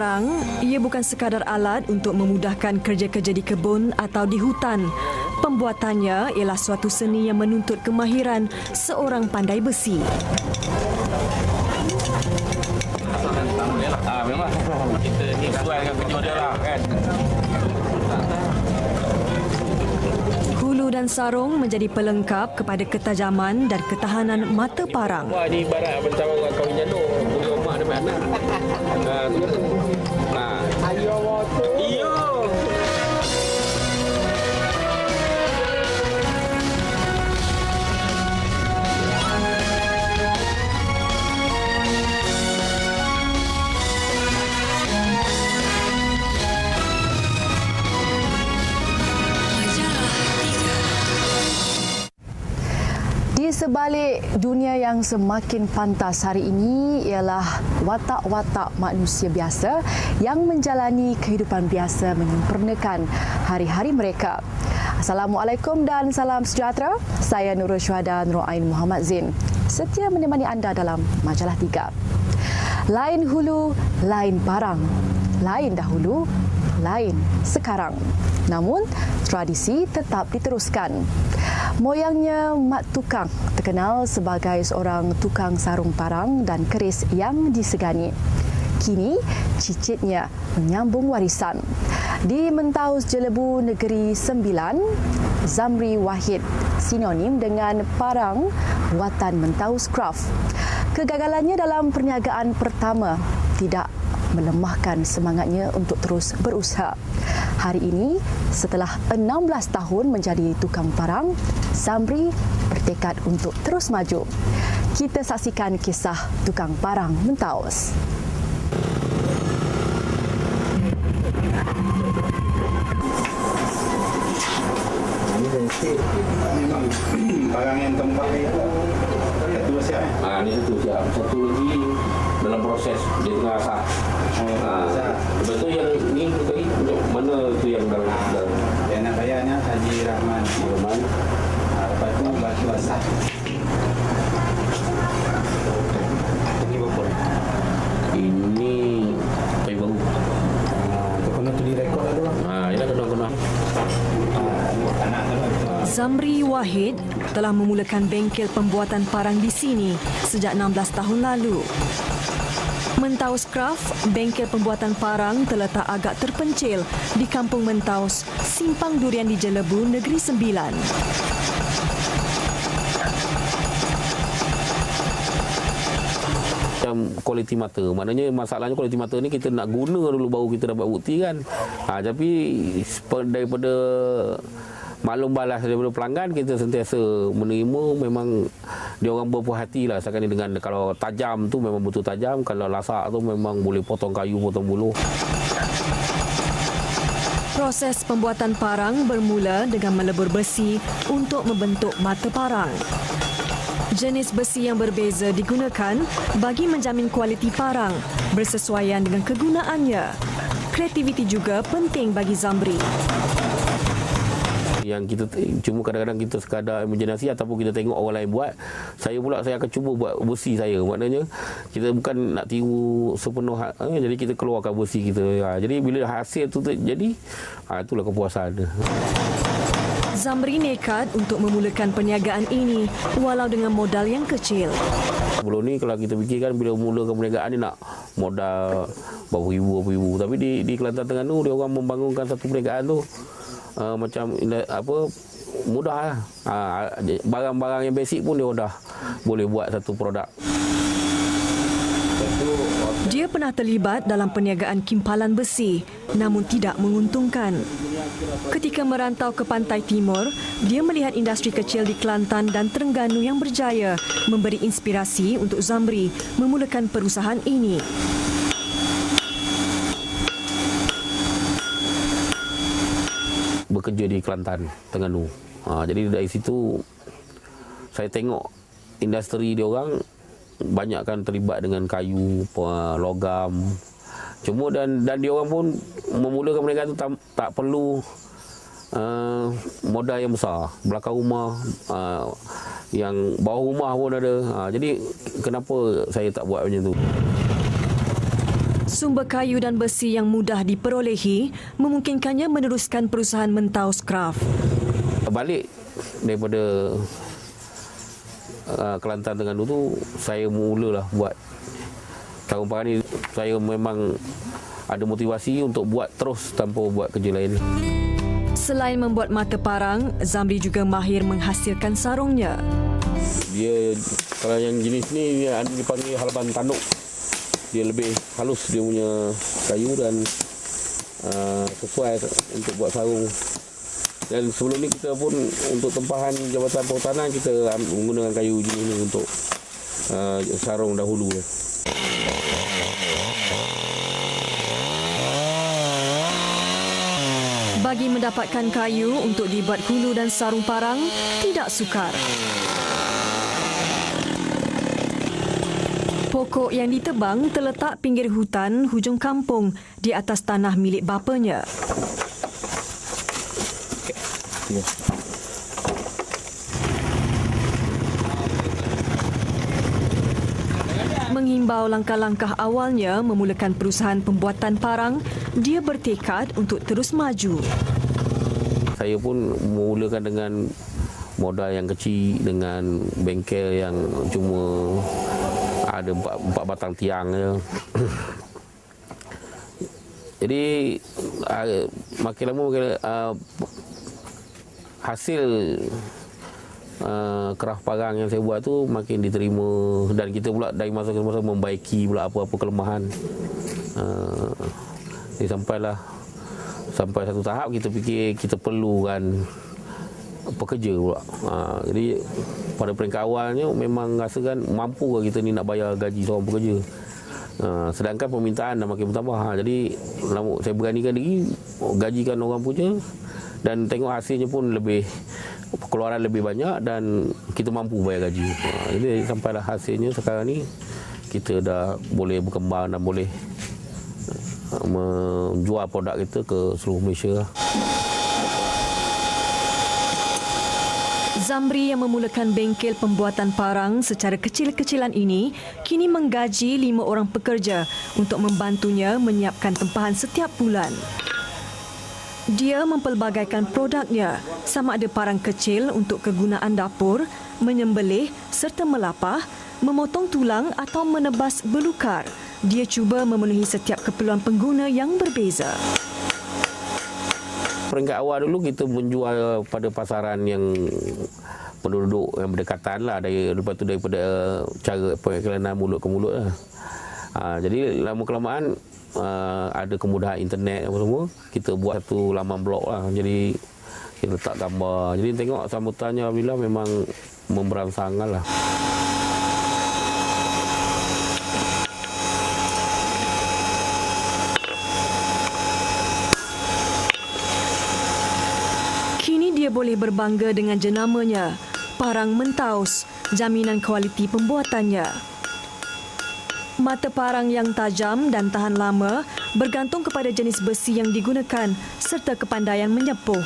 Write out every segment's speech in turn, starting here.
parang, ia bukan sekadar alat untuk memudahkan kerja-kerja di kebun atau di hutan. Pembuatannya ialah suatu seni yang menuntut kemahiran seorang pandai besi. Memang kita ni sesuai dengan kerja dia lah kan. Hulu dan sarung menjadi pelengkap kepada ketajaman dan ketahanan mata parang. Wah, ni ibarat macam orang kahwin janduk. Punya mak dengan anak. Ayo waktu. Iyo. Di sebalik dunia yang semakin pantas hari ini ialah watak-watak manusia biasa yang menjalani kehidupan biasa menyempurnakan hari-hari mereka. Assalamualaikum dan salam sejahtera. Saya Nurul Syuhada Nur Ain Muhammad Zain. Setia menemani anda dalam Majalah 3. Lain hulu, lain parang. Lain dahulu, lain sekarang. Namun, tradisi tetap diteruskan. Moyangnya Mak Tukang terkenal sebagai seorang tukang sarung parang dan keris yang disegani. Kini, cicitnya menyambung warisan. Di Mentaus Jelebu Negeri Sembilan, Zamri Wahid sinonim dengan parang buatan Mentaus Craft. Kegagalannya dalam perniagaan pertama tidak melemahkan semangatnya untuk terus berusaha. Hari ini, setelah 16 tahun menjadi tukang parang, Zamri bertekad untuk terus maju. Kita saksikan kisah tukang parang Mentaus. Memang parang yang tempat itu satu siap. Ini satu siap. Satu lagi dalam proses dia tengah asah. Lepas tu yang ni tadi mana tu yang dalam Yang nak bayarnya Haji Rahman. Lepas tu batu asah. ini berapa? Ini kayu baru. Kena tu direkod lah tu. Ini kena. Zamri Wahid telah memulakan bengkel pembuatan parang di sini sejak 16 tahun lalu. Mentaus Craft, bengkel pembuatan parang terletak agak terpencil di Kampung Mentaus, Simpang Durian di Jelebu, Negeri Sembilan. Kualiti mata. Maknanya masalahnya kualiti mata ni kita nak guna dulu baru kita dapat bukti kan. Tapi daripada maklum balas daripada pelanggan, kita sentiasa menerima. Memang dia orang berpuas hati lah sekarang ni dengan kalau tajam tu memang betul tajam, kalau lasak tu memang boleh potong kayu, potong buluh. Proses pembuatan parang bermula dengan melebur besi untuk membentuk mata parang. Jenis besi yang berbeza digunakan bagi menjamin kualiti parang bersesuaian dengan kegunaannya. Kreativiti juga penting bagi Zamri. Yang kita cuma kadang-kadang kita sekadar imaginasi ataupun kita tengok orang lain buat, saya akan cuba buat besi saya. Maknanya kita bukan nak tiru sepenuh jadi kita keluarkan besi kita. Jadi bila hasil tu jadi, itulah kepuasan. Zamri nekat untuk memulakan perniagaan ini walau dengan modal yang kecil. Sebelum ni kalau kita fikirkan bila mulakan perniagaan ni nak modal berapa ribu. Tapi di Kelantan Terengganu dia orang membangunkan satu perniagaan tu macam mudah lah. Barang-barang yang basic pun dia dah boleh buat satu produk. Dia pernah terlibat dalam perniagaan kimpalan besi namun tidak menguntungkan. Ketika merantau ke Pantai Timur, dia melihat industri kecil di Kelantan dan Terengganu yang berjaya, memberi inspirasi untuk Zamri memulakan perusahaan ini. Bekerja di Kelantan, Terengganu. Jadi dari situ saya tengok industri dia orang banyakkan terlibat dengan kayu, logam. Cuma dan dia orang pun memulakan perniagaan tu tak perlu modal yang besar. Belakang rumah, yang bawah rumah pun ada. Jadi kenapa saya tak buat macam tu? Sumber kayu dan besi yang mudah diperolehi memungkinkannya meneruskan perusahaan Mentaus Craft. Balik daripada Kelantan Terengganu tu, saya mulalah buat sarung parang ni. Saya memang ada motivasi untuk buat terus tanpa buat kerja lain. Selain membuat mata parang, Zamri juga mahir menghasilkan sarungnya. Dia kalau yang jenis ni dia dipanggil halaman tanduk. Dia lebih halus dia punya kayu dan sesuai untuk buat sarung. Dan sebelum ni kita pun untuk tempahan Jabatan Perhutanan kita menggunakan kayu jenis ni untuk sarung dahulu. Bagi mendapatkan kayu untuk dibuat hulu dan sarung parang tidak sukar. Pokok yang ditebang terletak pinggir hutan hujung kampung di atas tanah milik bapanya. Menghimbau langkah-langkah awalnya memulakan perusahaan pembuatan parang, dia bertekad untuk terus maju. Saya pun memulakan dengan modal yang kecil, dengan bengkel yang cuma ada 4 batang tiang je. Jadi makin lama hasil kraft parang yang saya buat tu makin diterima, dan kita pula dari masa ke masa membaiki pula apa-apa kelemahan. Jadi sampai satu tahap kita fikir kita perlukan pekerja pula. Jadi pada peringkat awalnya memang rasakan mampu ke kita ni nak bayar gaji seorang pekerja. Sedangkan permintaan dah makin bertambah. Jadi saya beranikan diri gajikan orang punya, dan tengok hasilnya pun lebih, pengeluaran lebih banyak dan kita mampu bayar gaji. Jadi sampailah hasilnya sekarang ni kita dah boleh berkembang dan boleh menjual produk kita ke seluruh Malaysia. Zamri yang memulakan bengkel pembuatan parang secara kecil-kecilan ini kini menggaji 5 orang pekerja untuk membantunya menyiapkan tempahan setiap bulan. Dia mempelbagaikan produknya, sama ada parang kecil untuk kegunaan dapur, menyembelih serta melapah, memotong tulang atau menebas belukar. Dia cuba memenuhi setiap keperluan pengguna yang berbeza. Peringkat awal dulu kita menjual pada pasaran yang penduduk yang berdekatan lah, lepas tu daripada cara pengiklanan mulut ke mulut lah. Jadi lama kelamaan ada kemudahan internet apa semua, kita buat satu laman blog lah. Jadi kita letak gambar. Jadi tengok sambutannya alhamdulillah memang memberangsangkan lah. Dia boleh berbangga dengan jenamanya, Parang Mentaus, jaminan kualiti pembuatannya. Mata parang yang tajam dan tahan lama bergantung kepada jenis besi yang digunakan serta kepandaian menyepuh.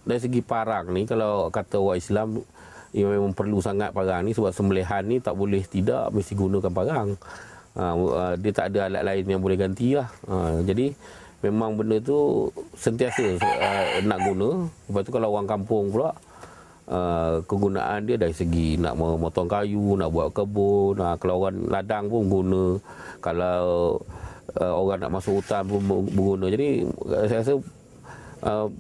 Dari segi parang ni, kalau kata orang Islam, ia memang perlu sangat parang ni sebab sembelihan ni tak boleh tidak mesti gunakan parang. Dia tak ada alat lain yang boleh ganti lah. Jadi memang benda tu sentiasa nak guna. Lepas tu kalau orang kampung pula, kegunaan dia dari segi nak memotong kayu, nak buat kebun. Kalau orang ladang pun guna. Kalau orang nak masuk hutan pun berguna. Jadi saya rasa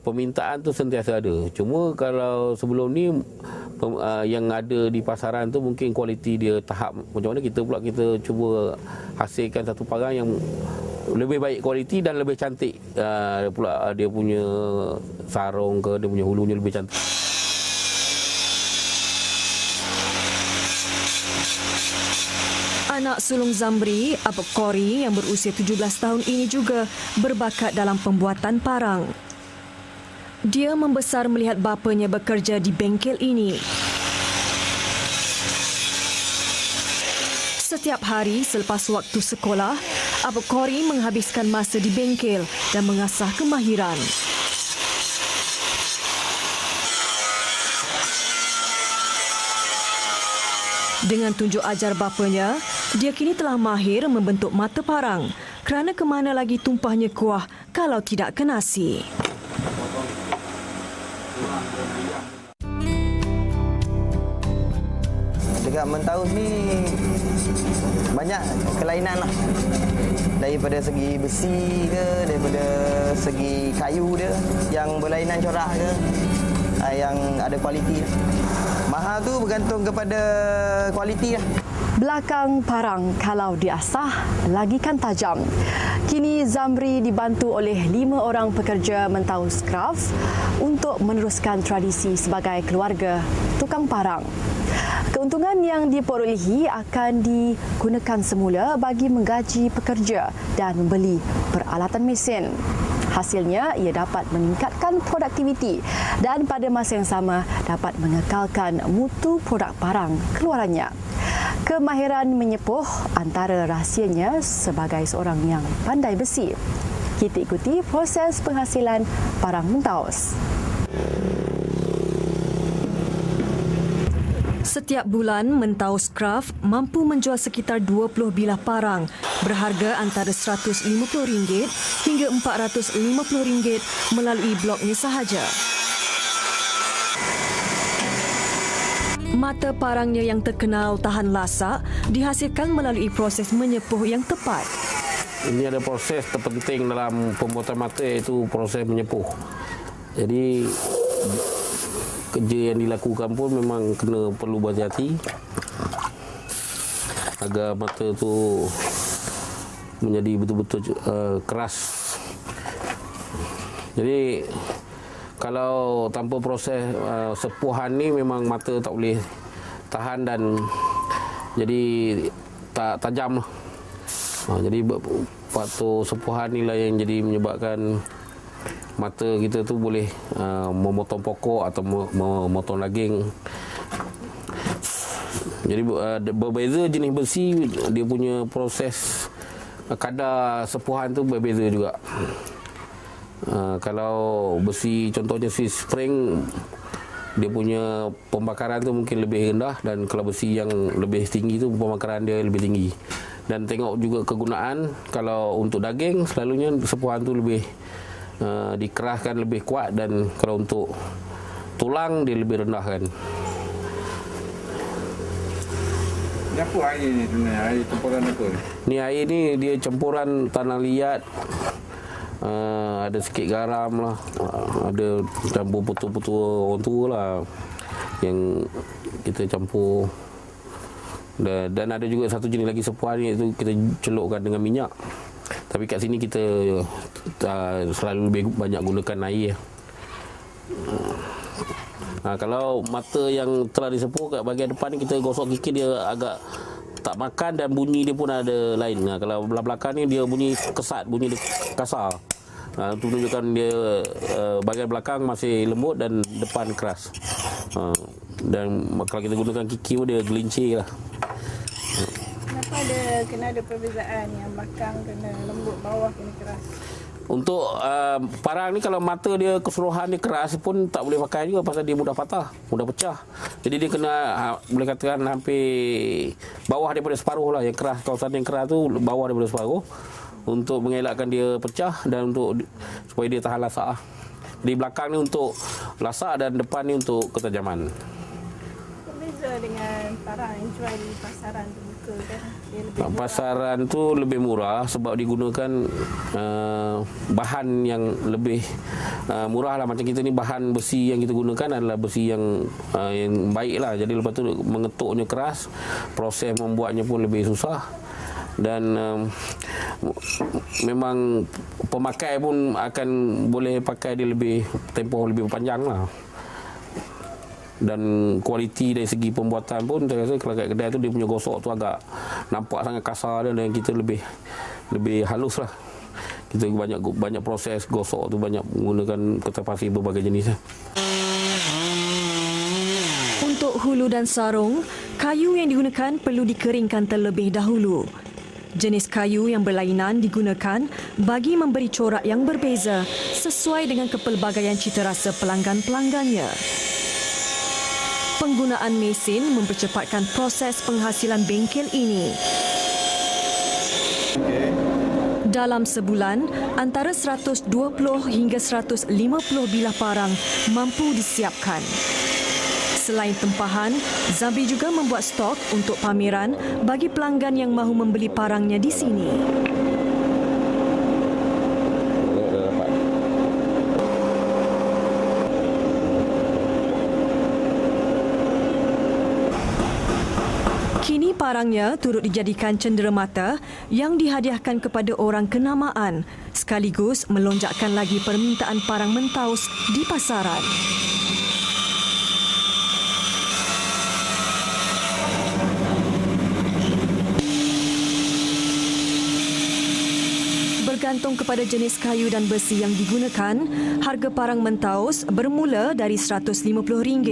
permintaan tu sentiasa ada. Cuma kalau sebelum ni yang ada di pasaran tu mungkin kualiti dia tahap macam mana, kita cuba hasilkan satu parang yang lebih baik kualiti dan lebih cantik pula. Dia punya sarung ke, dia punya hulunya lebih cantik. Anak sulung Zamri, Abuk Kori yang berusia 17 tahun ini juga berbakat dalam pembuatan parang. Dia membesar melihat bapanya bekerja di bengkel ini. Setiap hari selepas waktu sekolah, Abuk Kori menghabiskan masa di bengkel dan mengasah kemahiran. Dengan tunjuk ajar bapanya, Dia kini telah mahir membentuk mata parang kerana ke mana lagi tumpahnya kuah kalau tidak ke nasi. Dekat Mentaus ni banyak kelainan lah. Daripada segi besi ke, daripada segi kayu dia yang berlainan corak ke, yang ada kualiti. Mahal tu bergantung kepada kualiti lah. Belakang parang kalau diasah lagikan tajam. Kini Zamri dibantu oleh 5 orang pekerja Mentaus Craft untuk meneruskan tradisi sebagai keluarga tukang parang. Keuntungan yang diperolehi akan digunakan semula bagi menggaji pekerja dan membeli peralatan mesin. Hasilnya, ia dapat meningkatkan produktiviti dan pada masa yang sama dapat mengekalkan mutu produk parang keluarannya. Kemahiran menyepuh antara rahsianya sebagai seorang yang pandai besi. Kita ikuti proses penghasilan parang Mentaus. Setiap bulan, Mentaus Craft mampu menjual sekitar 20 bilah parang berharga antara RM150 hingga RM450 melalui bloknya sahaja. Mata parangnya yang terkenal tahan lasak dihasilkan melalui proses menyepuh yang tepat. Ini ada proses terpenting dalam pembuatan mata, iaitu proses menyepuh. Jadi kerja yang dilakukan pun memang perlu berhati-hati agar mata tu menjadi betul-betul keras. Jadi kalau tanpa proses sepuhan ni memang mata tak boleh tahan dan jadi tak tajam. Jadi faktor sepuhan inilah yang jadi menyebabkan mata kita tu boleh memotong pokok atau memotong daging. Jadi berbeza jenis besi, dia punya proses kadar sepuhan tu berbeza juga. Kalau besi contohnya si spring, dia punya pembakaran tu mungkin lebih rendah, dan kalau besi yang lebih tinggi tu pembakaran dia lebih tinggi. Dan tengok juga kegunaan, kalau untuk daging selalunya sepuhan tu lebih dikeraskan lebih kuat, dan kalau untuk tulang dia lebih rendah kan. Apa air ni sebenarnya? Air campuran apa ni? Ni air ni dia campuran tanah liat, ada sikit garam lah, ada campur putu-putu orang tua lah yang kita campur. Dan ada juga satu jenis lagi sepuhan, iaitu kita celupkan dengan minyak. Tapi kat sini kita selalu lebih banyak gunakan air. Kalau mata yang telah disepuh kat bahagian depan ni, kita gosok gigi dia agak tak makan dan bunyi dia pun ada lain. Kalau belah belakang ni dia bunyi kesat, bunyi dia kasar. Itu menunjukkan dia bahagian belakang masih lembut dan depan keras. Dan kalau kita gunakan gigi pun dia gelincir lah. Kenapa ada perbezaan yang belakang kena lembut, bawah kena keras? Untuk parang ni, kalau mata dia keseluruhan dia keras pun tak boleh pakai juga, pasal dia mudah patah, mudah pecah. Jadi dia kena boleh katakan hampir bawah daripada separuh lah, yang keras, kawasan yang keras tu bawah daripada separuh, untuk mengelakkan dia pecah dan untuk supaya dia tahan lasak. Di belakang ni untuk lasak dan depan ni untuk ketajaman. Berbeza dengan parang yang jual di pasaran terbuka kan? Pasaran tu lebih murah sebab digunakan bahan yang lebih murah lah. Macam kita ni, bahan besi yang kita gunakan adalah besi yang baik lah. Jadi lepas tu mengetuknya keras, proses membuatnya pun lebih susah. Dan memang pemakai pun akan boleh pakai dia lebih tempoh lebih panjang lah. Dan kualiti dari segi pembuatan pun saya rasa kalau kat kedai tu dia punya gosok tu agak nampak sangat kasar dia, dan kita lebih halus lah. Kita banyak proses gosok tu, banyak menggunakan kertas pasir berbagai jenis. Untuk hulu dan sarung, kayu yang digunakan perlu dikeringkan terlebih dahulu. Jenis kayu yang berlainan digunakan bagi memberi corak yang berbeza sesuai dengan kepelbagaian citarasa pelanggan-pelanggannya. Penggunaan mesin mempercepatkan proses penghasilan bengkel ini. Dalam sebulan, antara 120 hingga 150 bilah parang mampu disiapkan. Selain tempahan, Zamri juga membuat stok untuk pameran bagi pelanggan yang mahu membeli parangnya di sini. Kini parangnya turut dijadikan cenderamata yang dihadiahkan kepada orang kenamaan, sekaligus melonjakkan lagi permintaan parang Mentaus di pasaran. Bergantung kepada jenis kayu dan besi yang digunakan, harga parang Mentaus bermula dari RM150.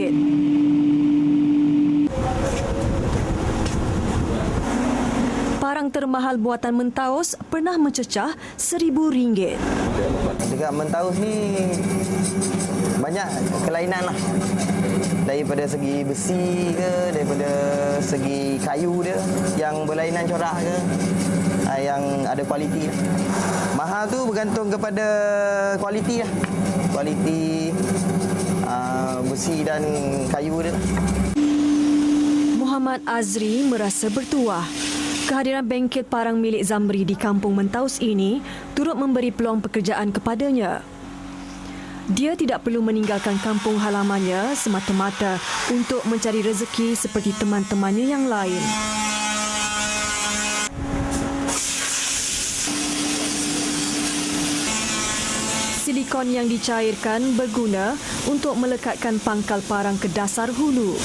Parang termahal buatan Mentaus pernah mencecah RM1,000. Dekat Mentaus ni banyak kelainan lah. Daripada segi besi ke, daripada segi kayu dia yang berlainan corak ke, yang ada kualiti. Mahal tu bergantung kepada kualiti lah. Kualiti besi dan kayu dia. Muhammad Azri merasa bertuah. Kehadiran bengkel parang milik Zamri di kampung Mentaus ini turut memberi peluang pekerjaan kepadanya. Dia tidak perlu meninggalkan kampung halamannya semata-mata untuk mencari rezeki seperti teman-temannya yang lain. Silikon yang dicairkan berguna untuk melekatkan pangkal parang ke dasar hulu.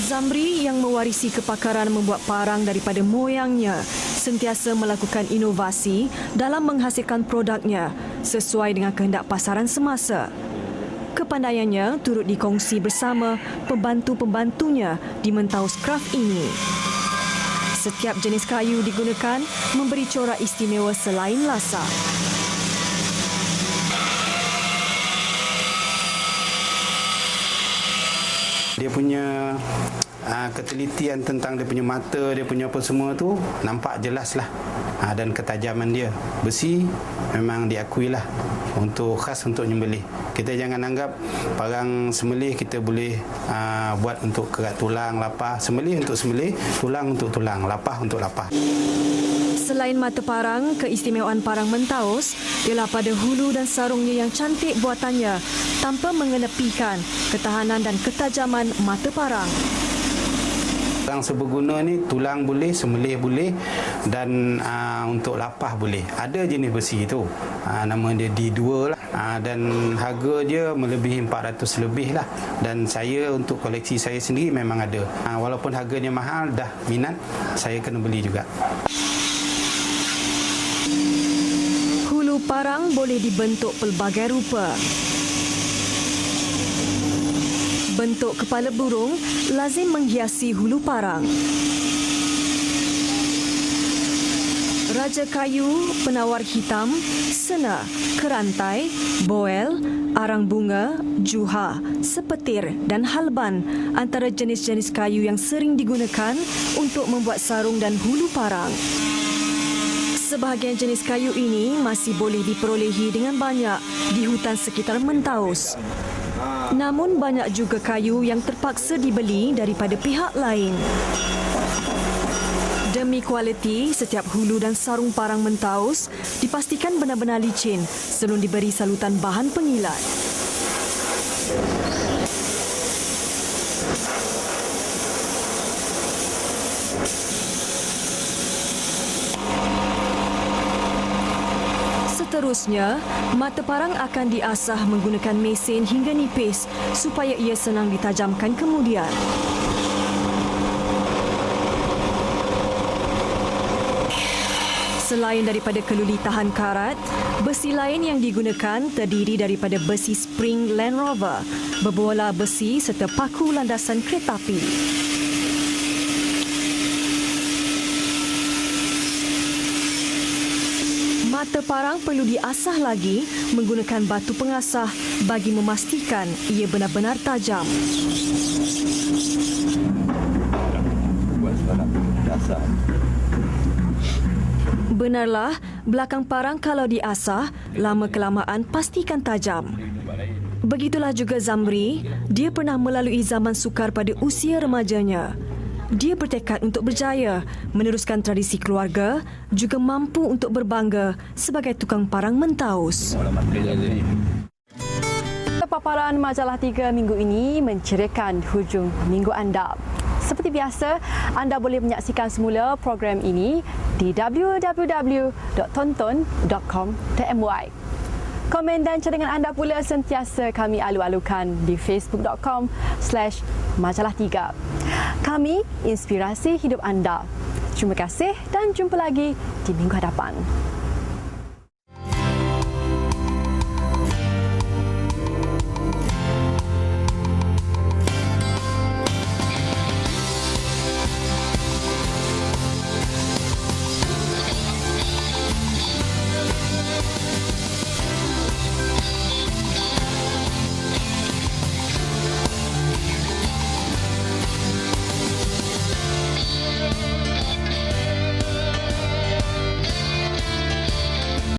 Zamri yang mewarisi kepakaran membuat parang daripada moyangnya sentiasa melakukan inovasi dalam menghasilkan produknya sesuai dengan kehendak pasaran semasa. Kepandaiannya turut dikongsi bersama pembantu-pembantunya di Mentaus Craft ini. Setiap jenis kayu digunakan memberi corak istimewa selain lasak. Dia punya ketelitian tentang dia punya mata, dia punya apa semua tu nampak jelas lah. Dan ketajaman dia. Besi memang diakui lah khas untuk nyembelih. Kita jangan anggap parang semelih kita boleh buat untuk kerat tulang, lapah. Semelih untuk semelih, tulang untuk tulang, lapah untuk lapah. Selain mata parang, keistimewaan parang Mentaus ialah pada hulu dan sarungnya yang cantik buatannya tanpa mengenepikan ketahanan dan ketajaman mata parang. Parang seberguna ni tulang boleh, semelih boleh dan untuk lapah boleh. Ada jenis besi tu, nama dia D2 lah, dan harga dia melebihi 400 lebih lah. Dan saya untuk koleksi saya sendiri memang ada. Walaupun harganya mahal, dah minat, saya kena beli juga. Hulu parang boleh dibentuk pelbagai rupa. Bentuk kepala burung lazim menghiasi hulu parang. Raja kayu, penawar hitam, sena, kerantai, boel, arang bunga, juha, sepetir dan halban antara jenis-jenis kayu yang sering digunakan untuk membuat sarung dan hulu parang. Sebahagian jenis kayu ini masih boleh diperolehi dengan banyak di hutan sekitar Mentaus. Namun banyak juga kayu yang terpaksa dibeli daripada pihak lain. Demi kualiti, setiap hulu dan sarung parang Mentaus dipastikan benar-benar licin sebelum diberi salutan bahan pengilat. Seterusnya, mata parang akan diasah menggunakan mesin hingga nipis supaya ia senang ditajamkan kemudian. Selain daripada keluli tahan karat, besi lain yang digunakan terdiri daripada besi spring Land Rover, berbola besi serta paku landasan kereta api. Mata parang perlu diasah lagi menggunakan batu pengasah bagi memastikan ia benar-benar tajam. asah. Benarlah, belakang parang kalau diasah, lama-kelamaan pastikan tajam. Begitulah juga Zamri, dia pernah melalui zaman sukar pada usia remajanya. Dia bertekad untuk berjaya, meneruskan tradisi keluarga, juga mampu untuk berbangga sebagai tukang parang mentaus. Paparan Majalah 3 minggu ini menceriakan hujung minggu anda. Seperti biasa, anda boleh menyaksikan semula program ini di www.tonton.com.my. Komen dan cadangan anda pula sentiasa kami alu-alukan di facebook.com/majalah3. Kami inspirasi hidup anda. Terima kasih dan jumpa lagi di minggu hadapan.